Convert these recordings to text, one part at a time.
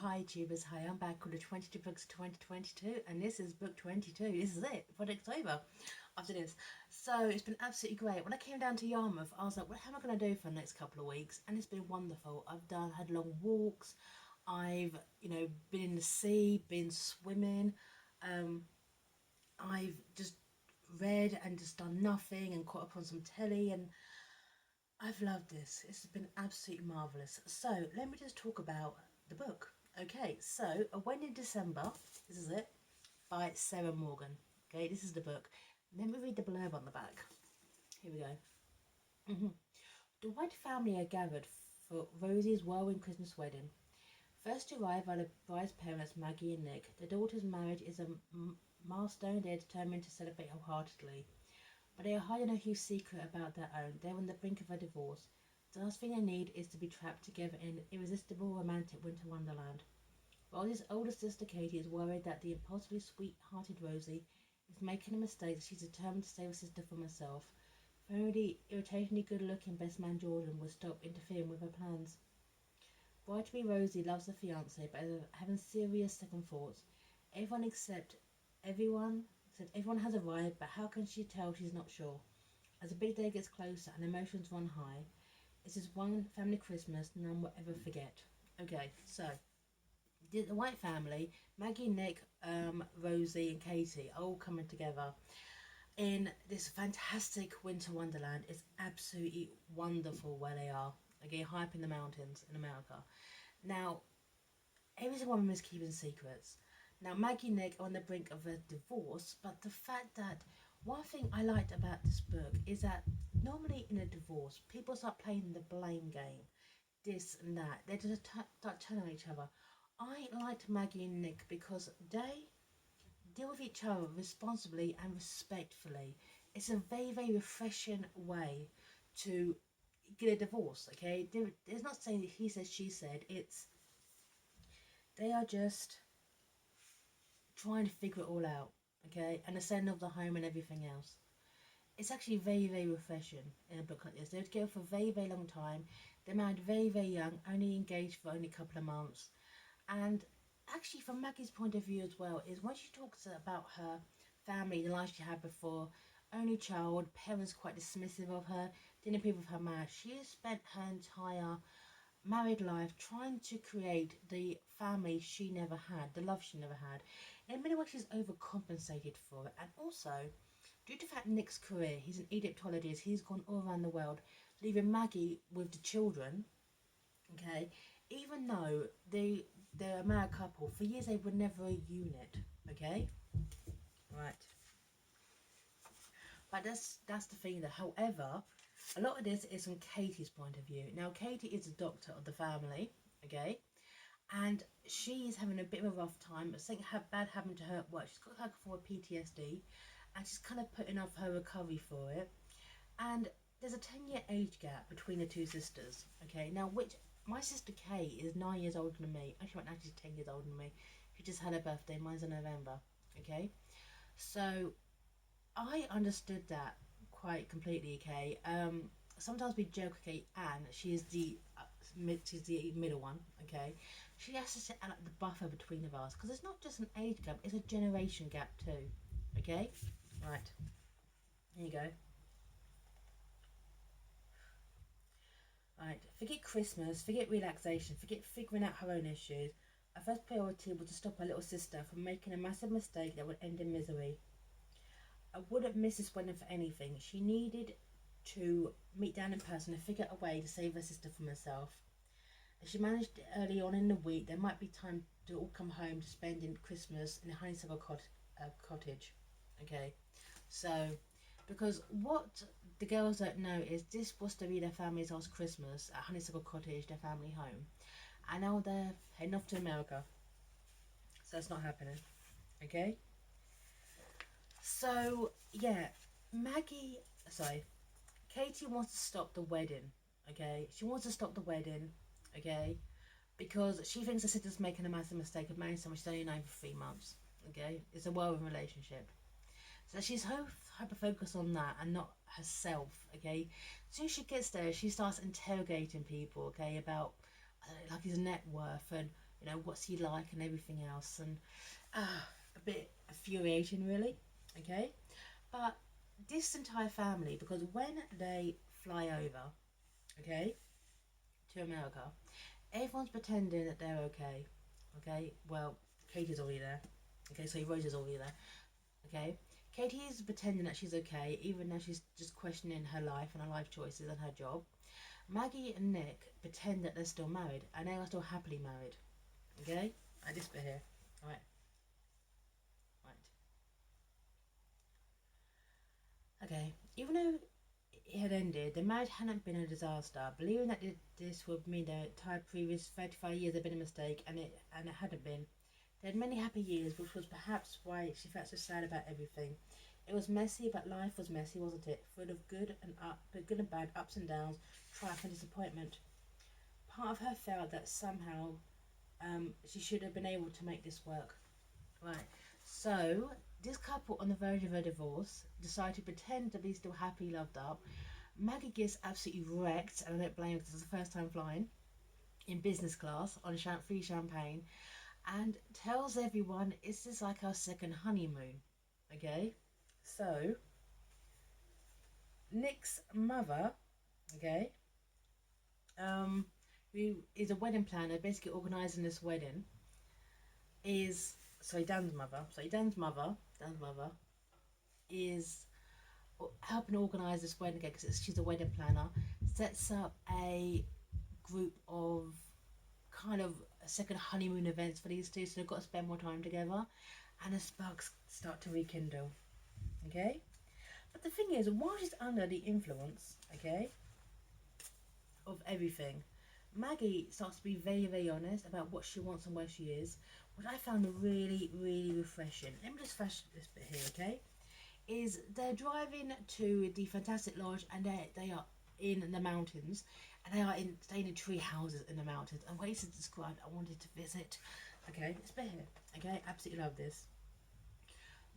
hi tubers, hi, I'm back with the 22 books of 2022 and this is book 22. This is it for October after this. So it's been absolutely great. When I came down to Yarmouth, I was like, what am I going to do for the next couple of weeks? And it's been wonderful. Had long walks. I've, been in the sea, been swimming. I've just read and just done nothing and caught up on some telly, and I've loved this. It's been absolutely marvellous. So let me just talk about the book. Okay, so A When in December, this is it, by Sarah Morgan. Okay, this is the book. Let me read the blurb on the back. Here we go. The White family are gathered for Rosie's whirlwind Christmas wedding. First to arrive are the bride's parents, Maggie and Nick. Their daughter's marriage is a milestone they are determined to celebrate wholeheartedly. But they are hiding a huge secret about their own. They're on the brink of a divorce. The last thing they need is to be trapped together in irresistible romantic winter wonderland. Rosie's older sister Katie is worried that the impulsively sweet-hearted Rosie is making a mistake that she's determined to save her sister from herself. If only the irritatingly good-looking best man Jordan would stop interfering with her plans. Bride-to-be Rosie loves her fiancé, but is having serious second thoughts. Everyone has arrived, but how can she tell she's not sure? As the big day gets closer and emotions run high, this is one family Christmas none will ever forget. Okay, so the White family, Maggie, Nick, Rosie and Katie are all coming together in this fantastic winter wonderland. It's absolutely wonderful where they are. Okay, high up in the mountains in America. Now, every single woman is keeping secrets. Now, Maggie and Nick are on the brink of a divorce, but the fact that one thing I liked about this book is that normally in a divorce, people start playing the blame game, this and that. They just start telling each other. I liked Maggie and Nick because they deal with each other responsibly and respectfully. It's a very, very refreshing way to get a divorce, okay? There's not saying that he said, she said. They are just trying to figure it all out, okay? And the setting of the home and everything else. It's actually very, very refreshing in a book like this. They were together for a very, very long time. They're married very, very young, only engaged for only a couple of months. And actually, from Maggie's point of view as well, is when she talks about her family, the life she had before, only child, parents quite dismissive of her, didn't approve of her marriage. She has spent her entire married life trying to create the family she never had, the love she never had. In many ways, she's overcompensated for it. And also, due to the fact Nick's career, he's an Egyptologist, he's gone all around the world, leaving Maggie with the children, okay? Even though they're a married couple, for years they were never a unit, okay? Right. But that's the thing that, however, a lot of this is from Katie's point of view. Now, Katie is the doctor of the family, okay? And she is having a bit of a rough time. Something bad happened to her at work. She's got like for PTSD, and she's kind of putting off her recovery for it. And there's a 10-year age gap between the two sisters, okay? Now, my sister Kay is 9 years older than me. Actually, right now she's 10 years older than me. She just had her birthday. Mine's in November, okay? So I understood that quite completely, okay? Sometimes we joke, okay, Anne, she's the middle one, okay? She has to sit at like, the buffer between of us, because it's not just an age gap, it's a generation gap too, okay? Right, here you go. Right, forget Christmas, forget relaxation, forget figuring out her own issues. Our first priority was to stop our little sister from making a massive mistake that would end in misery. I wouldn't miss this wedding for anything. She needed to meet Dan in person and figure out a way to save her sister from herself. If she managed it early on in the week, there might be time to all come home to spend in Christmas in a honeysuckle cottage. Okay, so because what the girls don't know is this was to be their family's last Christmas at Honeysuckle Cottage, their family home, and now they're heading off to America. So that's not happening. Okay. So yeah, Katie wants to stop the wedding. Okay, she wants to stop the wedding. Okay, because she thinks her sister's making a massive mistake of marrying someone she's only known for 3 months. Okay, it's a whirlwind relationship. So she's hyper focused on that and not herself. Okay, as soon as she gets there, she starts interrogating people. Okay, about like his net worth and you know, what's he like and everything else. And a bit infuriating, really. Okay, but this entire family, because when they fly over, okay, to America, everyone's pretending that they're okay. Okay, well, Katie's already there. Okay, so Rosie's already there. Okay, Katie is pretending that she's okay, even though she's just questioning her life and her life choices and her job. Maggie and Nick pretend that they're still married, and they are still happily married. Okay, at this bit here. Right, right. Okay, even though it had ended, the marriage hadn't been a disaster. Believing that this would mean the entire previous 35 years had been a mistake, and it hadn't been. They had many happy years, which was perhaps why she felt so sad about everything. It was messy, but life was messy, wasn't it? Full of good and bad, ups and downs, triumph and disappointment. Part of her felt that somehow she should have been able to make this work. Right. So this couple on the verge of a divorce decide to pretend to be still happy, loved up. Maggie gets absolutely wrecked, and I don't blame her because it's the first time flying in business class on free champagne, and tells everyone it's just like our second honeymoon. Okay, so Nick's mother, okay, um, who is a wedding planner, basically organising this wedding, is Dan's mother. Dan's mother is helping organise this wedding because she's a wedding planner. Sets up a group of kind of second honeymoon events for these two, so they've got to spend more time together, and the sparks start to rekindle. Okay, but the thing is, while she's under the influence, okay, of everything, Maggie starts to be very, very honest about what she wants and where she is, which I found really, really refreshing. Let me just flash this bit here, okay? Is they're driving to the Fantastic Lodge, and they are in the mountains, and they are staying in tree houses in the mountains. And ways to describe, I wanted to visit. Okay, it's bit here. Okay, absolutely love this.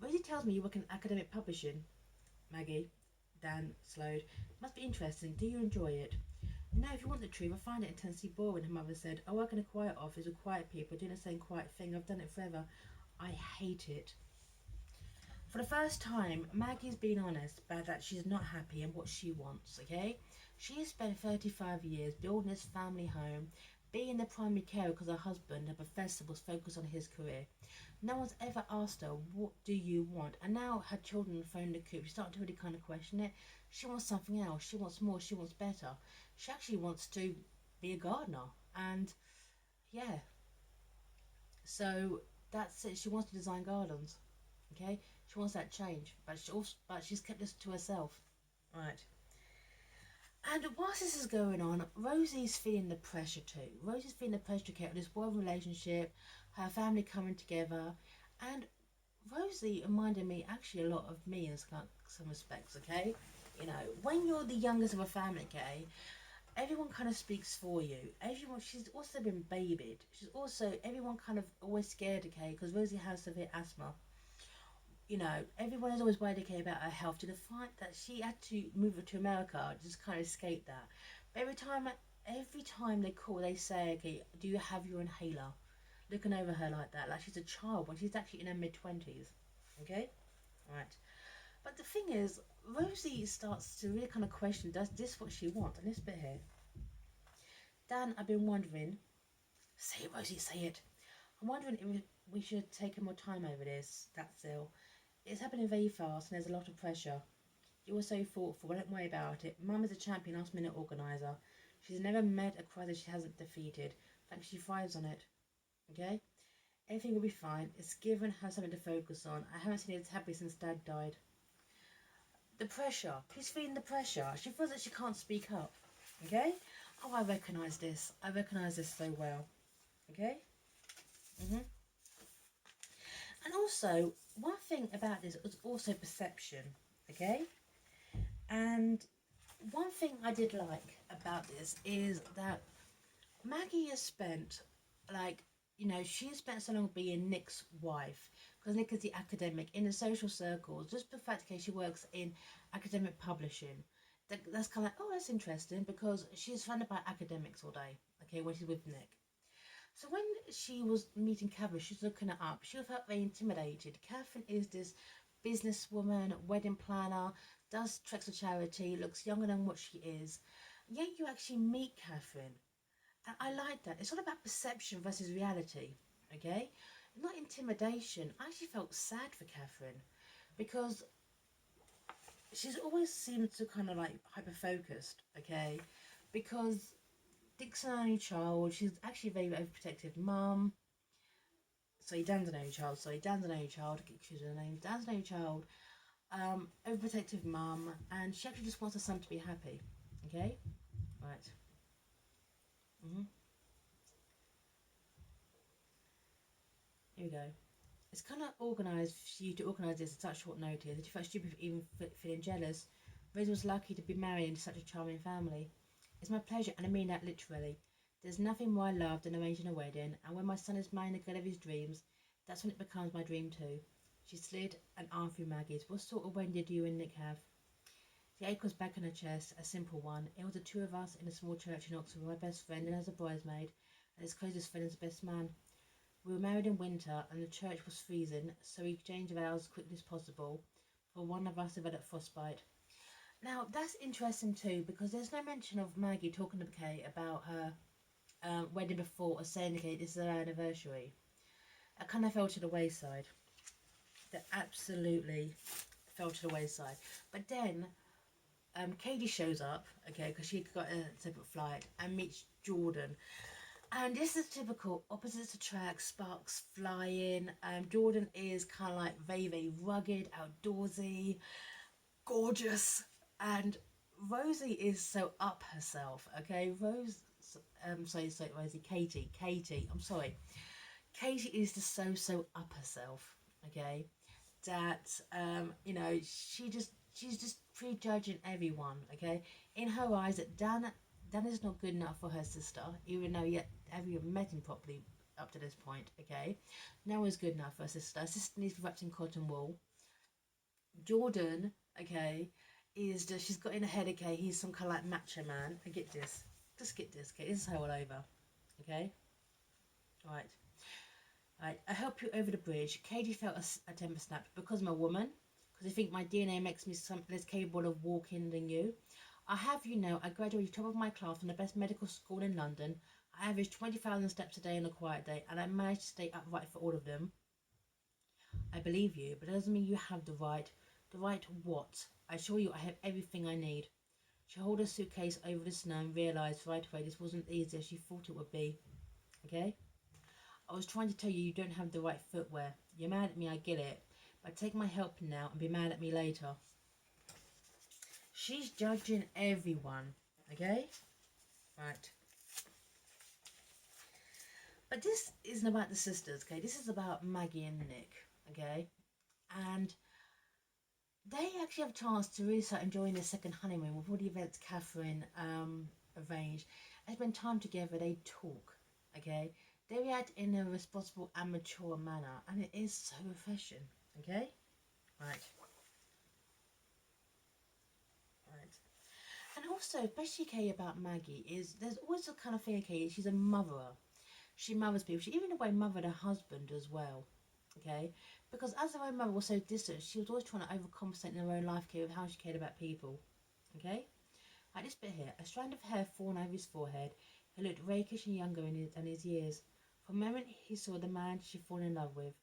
Rosie tells me you work in academic publishing. Maggie, Dan slowed. Must be interesting. Do you enjoy it? No, if you want the truth, I find it intensely boring, her mother said. I work in a quiet office with quiet people doing the same quiet thing. I've done it forever. I hate it. For the first time, Maggie's being honest about that she's not happy and what she wants, okay? She has spent 35 years building this family home, being the primary carer because her husband, a professor, was focused on his career. No one's ever asked her, what do you want? And now her children are phoned the coop. She's starting to really kind of question it. She wants something else. She wants more. She wants better. She actually wants to be a gardener. And yeah, so that's it. She wants to design gardens. Okay, she wants that change, but she's kept this to herself. Right. And whilst this is going on, Rosie's feeling the pressure too. Rosie's feeling the pressure to get this world relationship, her family coming together, and Rosie reminded me actually a lot of me in some respects. Okay, you know, when you're the youngest of a family, okay, everyone kind of speaks for you. Everyone, she's also been babied. She's also everyone kind of always scared, okay, because Rosie has severe asthma. You know, everyone is always worried, okay, about her health, to the fact that she had to move her to America, just kind of escape that. But every time they call, they say, okay, do you have your inhaler? Looking over her like she's a child when she's actually in her mid-20s. Okay, right. But the thing is, Rosie starts to really kind of question, does this what she wants? And this bit here, Dan, I've been wondering. Say it, Rosie, say it. I'm wondering if we should take more time over this. That's ill. It's happening very fast and there's a lot of pressure. You were so thoughtful, but don't worry about it. Mum is a champion last minute organiser. She's never met a crisis she hasn't defeated. In fact, she thrives on it. Okay? Everything will be fine. It's given her something to focus on. I haven't seen her as happy since Dad died. The pressure. She's feeling the pressure. She feels that she can't speak up. Okay? Oh, I recognise this. I recognise this so well. Okay? And also, one thing about this was also perception, okay? And one thing I did like about this is that Maggie has spent, like, you know, she has spent so long being Nick's wife, because Nick is the academic in the social circles, just the fact that she works in academic publishing. That's kind of like, oh, that's interesting, because she's surrounded by academics all day, okay, when she's with Nick. So when she was meeting Catherine, she was looking her up. She felt very intimidated. Catherine is this businesswoman, wedding planner, does tricks of charity, looks younger than what she is. Yet you actually meet Catherine. And I like that. It's all about perception versus reality. Okay? Not intimidation. I actually felt sad for Catherine because she's always seemed to kind of like hyper focused, okay? Because Dick's an only child. She's actually a very overprotective mum. Sorry, Dan's an only child. Sorry, Dan's an only child. Excuse her name. Dan's an only child. Overprotective mum, and she actually just wants her son to be happy. Okay, right. Mhm. Here we go. It's kind of organised for you to organise this at such short notice that you felt stupid for even feeling jealous. Rose was lucky to be married into such a charming family. It's my pleasure, and I mean that literally. There's nothing more I love than arranging a wedding, and when my son is marrying the girl of his dreams, that's when it becomes my dream too. She slid an arm through Maggie's. What sort of wedding did you and Nick have? The ache was back on her chest, a simple one. It was the two of us in a small church in Oxford with my best friend and as a bridesmaid, and his closest friend as best man. We were married in winter, and the church was freezing, so we exchanged vows as quickly as possible, for one of us developed frostbite. Now, that's interesting too, because there's no mention of Maggie talking to Kate about her wedding before or saying to Kate, this is our anniversary. It kind of fell to the wayside. That absolutely fell to the wayside. But then Katie shows up, okay, because she got a separate flight, and meets Jordan. And this is typical opposites attract, sparks flying. Jordan is kind of like very, very rugged, outdoorsy, gorgeous, and Rosie is so up herself. Okay, sorry, Rosie, Katie. I'm sorry, Katie is just so up herself. Okay, that she's just prejudging everyone. Okay, in her eyes, that Dan is not good enough for her sister, even though yet have you met him properly up to this point. Okay, no one's good enough for her sister. Her sister needs to be wrapped in cotton wool. Jordan, okay, is just she's got in her head. Okay, he's some kind of like macho man. I get this. Just get this. Okay, this is her all over. Okay, right. Right, I help you over the bridge. Katie felt a temper snap because I'm a woman. Because I think my DNA makes me less capable of walking than you. I have you know, I graduated top of my class from the best medical school in London. I average 20,000 steps a day on a quiet day, and I managed to stay upright for all of them. I believe you, but it doesn't mean you have the right. The right what? I assure you I have everything I need. She held her suitcase over the snow and realised right away this wasn't as easy as she thought it would be. Okay? I was trying to tell you you don't have the right footwear. You're mad at me, I get it. But take my help now and be mad at me later. She's judging everyone. Okay? Right. But this isn't about the sisters, okay? This is about Maggie and Nick, okay? And they actually have a chance to really start enjoying their second honeymoon with all the events Catherine arranged. They spend time together, they talk, okay? They react in a responsible and mature manner, and it is so refreshing, okay? Right. Right. And also, especially okay about Maggie is there's always a kind of thing, okay, she's a motherer. She mothers people. She even in a way mothered her husband as well. Okay? Because as her own mother was so distant, she was always trying to overcompensate in her own life care with how she cared about people. Okay? Like this bit here, a strand of hair fallen over his forehead. He looked rakish and younger than his years. For a moment he saw the man she'd fallen in love with.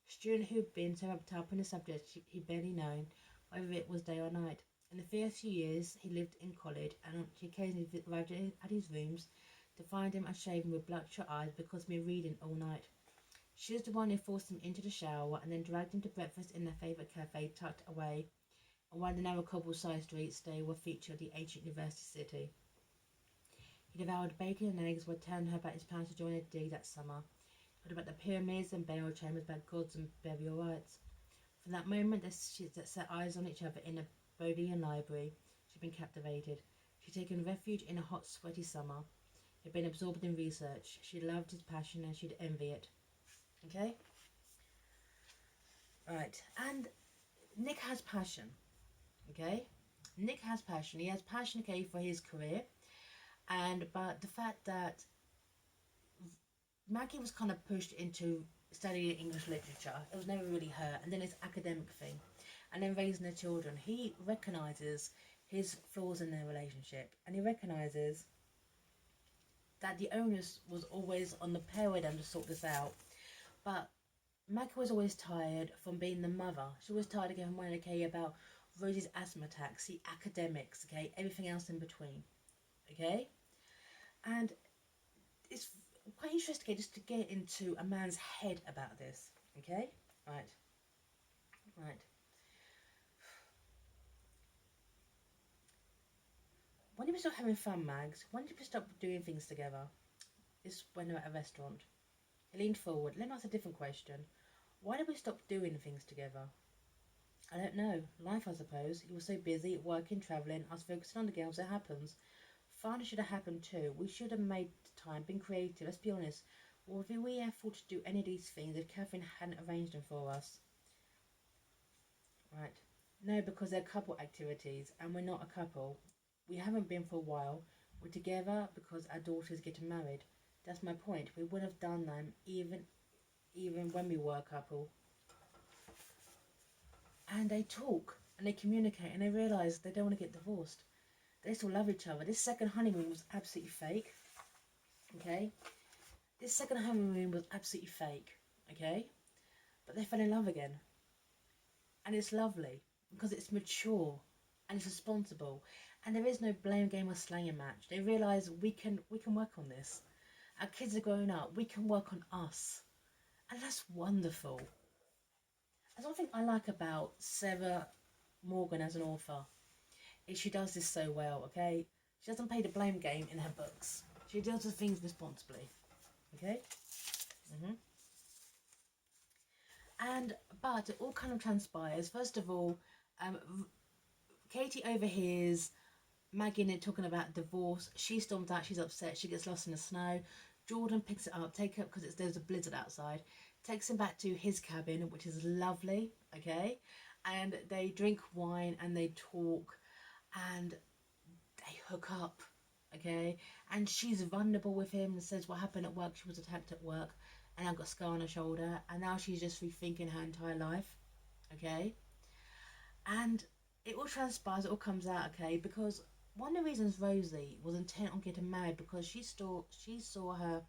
A student who had been so wrapped up in the subject he'd barely known, whether it was day or night. In the first few years he lived in college, and she occasionally arrived at his rooms to find him unshaven with bloodshot eyes because of me reading all night. She was the one who forced him into the shower and then dragged him to breakfast in their favourite cafe tucked away on one of the narrow cobble-side streets they were feature of the ancient university city. He devoured bacon and eggs while telling her about his plans to join a dig that summer. He talked about the pyramids and burial chambers, about gods and burial rites. From that moment that set eyes on each other in the Bodleian library, she'd been captivated. She'd taken refuge in a hot, sweaty summer. He'd been absorbed in research. She loved his passion and she'd envy it. Okay? Right. And Nick has passion. Okay? Nick has passion. He has passion, okay, for his career. But the fact that Maggie was kind of pushed into studying English literature. It was never really her. And then it's academic thing. And then raising the children. He recognises his flaws in their relationship. And he recognises that the onus was always on the pair of them to sort this out. But Maggie was always tired from being the mother. She was tired of getting worried, okay, about Rosie's asthma attacks, the academics, okay, everything else in between, okay? And it's quite interesting just to get into a man's head about this, okay? Right. When did we stop having fun, Mags? When did we stop doing things together? This when they were at a restaurant. He leaned forward. Let me ask a different question. Why did we stop doing things together? I don't know. Life, I suppose. He was so busy, working, travelling. I was focusing on the girls. It happens. Fun should have happened too. We should have made time, been creative. Let's be honest. Would we have thought to do any of these things if Catherine hadn't arranged them for us? Right. No, because they're couple activities, and we're not a couple. We haven't been for a while. We're together because our daughter's getting married. That's my point. We would have done them even when we were a couple. And they talk and they communicate and they realise they don't want to get divorced. They still love each other. This second honeymoon was absolutely fake. Okay? This second honeymoon was absolutely fake. Okay? But they fell in love again. And it's lovely because it's mature and it's responsible. And there is no blame game or slanging match. They realise we can work on this. Our kids are growing up. We can work on us. And that's wonderful. That's one thing I like about Sarah Morgan as an author. Is she does this so well, okay? She doesn't play the blame game in her books. She deals with things responsibly. Okay? But it all kind of transpires. First of all, Katie overhears Maggie and Nick talking about divorce. She storms out, she's upset, she gets lost in the snow. Jordan picks it up, take it because there's a blizzard outside, takes him back to his cabin, which is lovely, okay? And they drink wine and they talk and they hook up, okay? And she's vulnerable with him and says what happened at work. She was attacked at work and I got a scar on her shoulder, and now she's just rethinking her entire life, okay? And it all transpires, it all comes out, okay? Because one of the reasons Rosie was intent on getting married because she saw her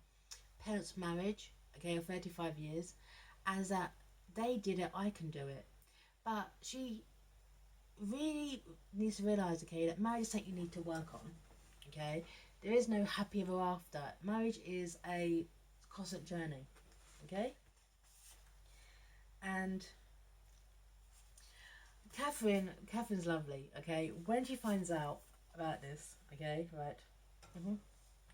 parents' marriage, okay, of 35 years, as that they did it, I can do it. But she really needs to realise, okay, that marriage is something you need to work on, okay? There is no happy ever after. Marriage is a constant journey, okay? And Catherine's lovely, okay? When she finds out about this, okay, right,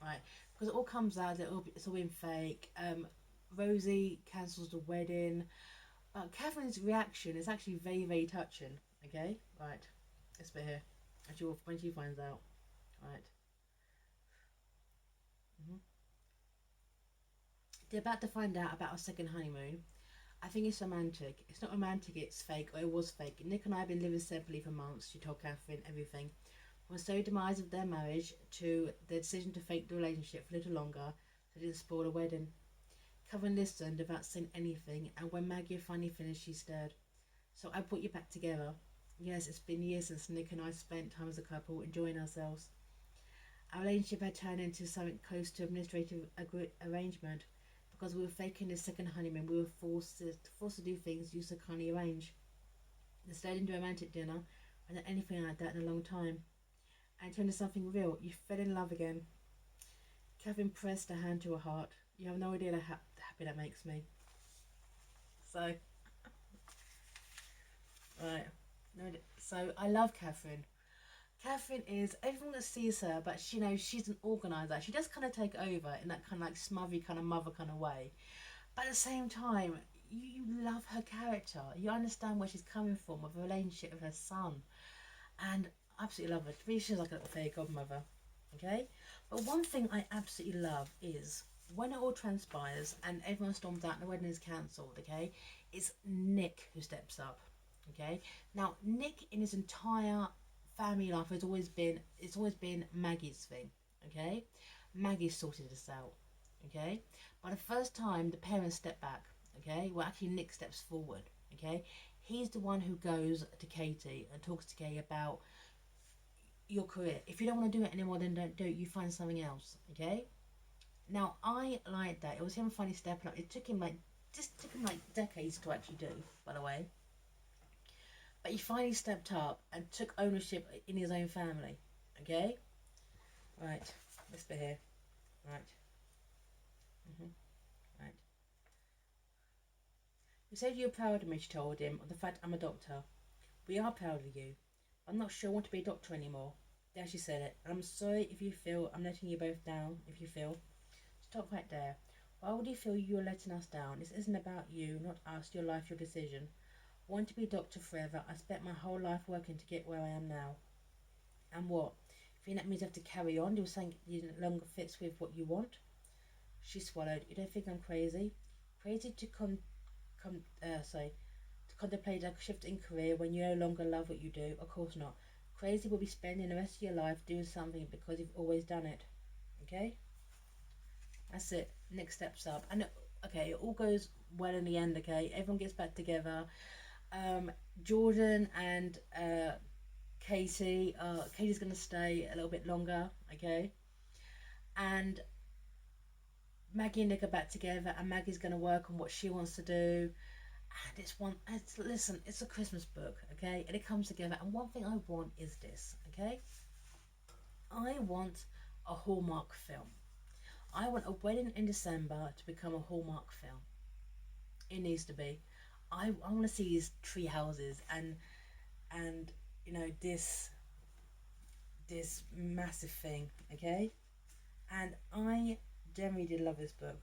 right, because it all comes out that it's all been fake. Rosie cancels the wedding, but Catherine's reaction is actually very, very touching, okay, right. This bit here, when she finds out, right. They're about to find out about our second honeymoon. I think it's romantic. It's not romantic, it's fake, or it was fake. Nick and I have been living separately for months, she told Catherine everything. From the demise of their marriage to their decision to fake the relationship for a little longer so they didn't spoil the wedding. Catherine listened without saying anything, and when Maggie had finally finished, she stirred. So I put you back together. Yes, it's been years since Nick and I spent time as a couple, enjoying ourselves. Our relationship had turned into something close to administrative arrangement. Because we were faking the second honeymoon, we were forced to do things you so kindly arrange. Instead, didn't do a romantic dinner, and anything like that in a long time. And it turned into something real. You fell in love again. Catherine pressed her hand to her heart. You have no idea how happy that makes me. So, right. So I love Catherine. Catherine is everyone that sees her, but she knows she's an organizer. She does kind of take over in that kind of like smothery kind of mother kind of way, but at the same time, you love her character. You understand where she's coming from with a relationship with her son, and absolutely love her. Really, she's like a little fairy godmother. Okay, but one thing I absolutely love is when it all transpires and everyone storms out and the wedding is cancelled. Okay, it's Nick who steps up. Okay, now Nick in his entire family life it's always been Maggie's thing, okay? Maggie sorted this out, okay? But the first time, the parents step back, okay? Well, actually, Nick steps forward, okay? He's the one who goes to Katie and talks to Katie about your career. If you don't want to do it anymore, then don't do it. You find something else, okay? Now, I like that. It was him finally stepping up. It took him like decades to actually do, by the way. But he finally stepped up and took ownership in his own family, okay? Right, this bit here. Right. Right. You said you're proud of me, she told him, of the fact I'm a doctor. We are proud of you. I'm not sure I want to be a doctor anymore. There she said it. And I'm sorry if you feel I'm letting you both down, if you feel. Stop right there. Why would you feel you're letting us down? This isn't about you, not us, your life, your decision. I want to be a doctor forever. I spent my whole life working to get where I am now. And what? If you think that means I have to carry on, do something you no longer fits with what you want? She swallowed. You don't think I'm crazy? Crazy to to contemplate a shift in career when you no longer love what you do? Of course not. Crazy will be spending the rest of your life doing something because you've always done it. Okay? That's it. Next steps up. And okay, it all goes well in the end, okay? Everyone gets back together. Jordan and Katie's gonna stay a little bit longer, okay? And Maggie and Nick are back together, and Maggie's gonna work on what she wants to do. And listen, it's a Christmas book, okay? And it comes together. And one thing I want is this, okay? I want a Hallmark film. I want A Wedding in December to become a Hallmark film. It needs to be. I want to see these tree houses and this massive thing, okay? And I generally did love this book,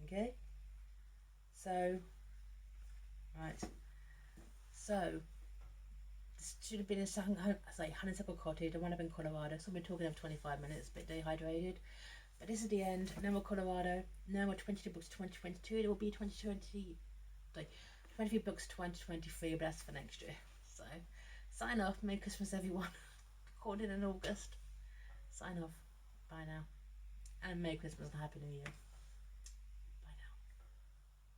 okay? So, right. So, this should have been a honeysuckle cottage. I wound up in Colorado, so I've been talking for 25 minutes, a bit dehydrated. But this is the end. No more Colorado. No more 22 books 2022. It will be 2020. Sorry, 23 books 2023, but that's for next year. So, sign off. Merry Christmas, everyone. Recorded in August. Sign off. Bye now. And Merry Christmas and Happy New Year.